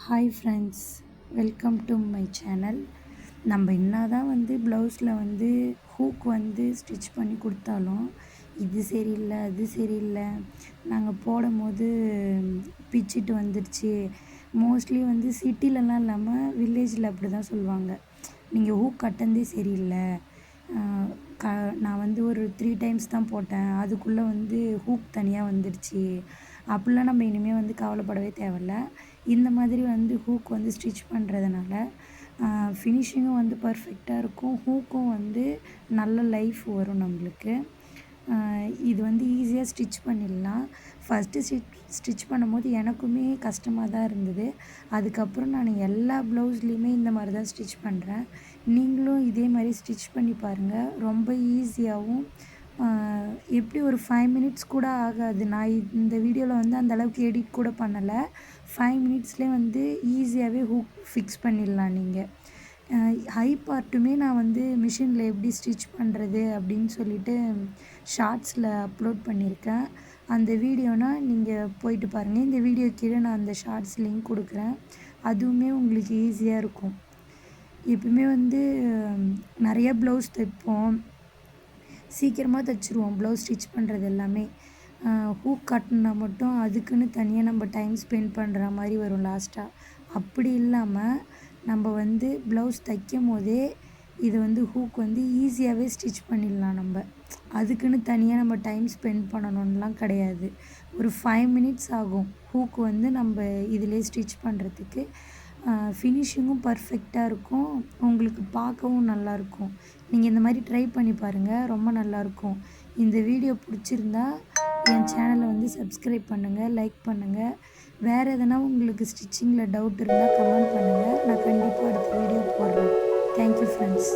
Hi friends, welcome to my channel. நம்ம என்ன தான் ப்ளவுஸில் ஹூக் ஸ்டிச் பண்ணி கொடுத்தாலும் இது சரியில்லை அது சரியில்லை, நாங்கள் போடும்போது பிச்சுட்டு வந்துடுச்சு. மோஸ்ட்லி சிட்டிலலாம் இல்லாமல் வில்லேஜில் அப்படி தான் சொல்லுவாங்க, நீங்கள் ஹூக் கட்டினதே சரியில்லை. நான் ஒரு 3 டைம்ஸ் தான் போட்டேன், அதுக்குள்ளே ஹூக் தனியாக வந்துடுச்சு. அப்படிலாம் நம்ம இனிமேல் கவலைப்படவே தேவையில்ல. இந்த மாதிரி ஹூக் ஸ்டிச் பண்ணுறதுனால ஃபினிஷிங்கும் பர்ஃபெக்டாக இருக்கும். ஹூக்கும் நல்ல லைஃப் வரும் நம்மளுக்கு. இது ஈஸியாக ஸ்டிச் பண்ணிடலாம். ஃபஸ்ட்டு ஸ்டிச் பண்ணும்போது எனக்குமே கஷ்டமாக தான் இருந்தது. அதுக்கப்புறம் நான் எல்லா ப்ளவுஸ்லேயுமே இந்த மாதிரி தான் ஸ்டிச் பண்ணுறேன். நீங்களும் இதே மாதிரி ஸ்டிச் பண்ணி பாருங்கள். ரொம்ப ஈஸியாகவும் எப்படி ஒரு 5 மினிட்ஸ் கூட ஆகாது. நான் இந்த வீடியோவில் அந்த அளவுக்கு எடிட் கூட பண்ணலை. 5 மினிட்ஸ்லேயே ஈஸியாகவே ஹூக் ஃபிக்ஸ் பண்ணிடலாம். நீங்கள் ஹை பார்ட்டுமே நான் மிஷினில் எப்படி ஸ்டிச் பண்ணுறது அப்படின்னு சொல்லிட்டு ஷார்ட்ஸில் அப்லோட் பண்ணியிருக்கேன். அந்த வீடியோனா நீங்கள் போயிட்டு பாருங்கள். இந்த வீடியோ கீழே நான் அந்த ஷார்ட்ஸ் லிங்க் கொடுக்குறேன். அதுவுமே உங்களுக்கு ஈஸியாக இருக்கும். எப்பவுமே நிறைய ப்ளவுஸ் தைப்போம், சீக்கிரமாக தைச்சிருவோம். ப்ளவுஸ் ஸ்டிச் பண்ணுறது எல்லாமே ஹூக் கட்டினா மட்டும் அதுக்குன்னு தனியாக நம்ம டைம் ஸ்பெண்ட் பண்ணுற மாதிரி வரும் லாஸ்ட்டாக. அப்படி இல்லாமல் நம்ம ப்ளவுஸ் தைக்கும் போதே இது ஹூக் ஈஸியாகவே ஸ்டிச் பண்ணிடலாம். நம்ம அதுக்குன்னு தனியாக நம்ம டைம் ஸ்பெண்ட் பண்ணணும்லாம் கிடையாது. ஒரு 5 மினிட்ஸ் ஆகும் ஹூக் நம்ம இதிலே ஸ்டிச் பண்ணுறதுக்கு. ஃபினிஷிங்கும் பர்ஃபெக்டாக இருக்கும், உங்களுக்கு பார்க்கவும் நல்லாயிருக்கும். நீங்கள் இந்த மாதிரி ட்ரை பண்ணி பாருங்கள், ரொம்ப நல்லாயிருக்கும். இந்த வீடியோ பிடிச்சிருந்தா என் சேனலை சப்ஸ்கிரைப் பண்ணுங்கள், லைக் பண்ணுங்கள். வேறு எதனா உங்களுக்கு ஸ்டிச்சிங்கில் டவுட் இருந்தால் கமெண்ட் பண்ணுங்கள். நான் கண்டிப்பாக அடுத்த வீடியோ போடுறேன். Thank you friends.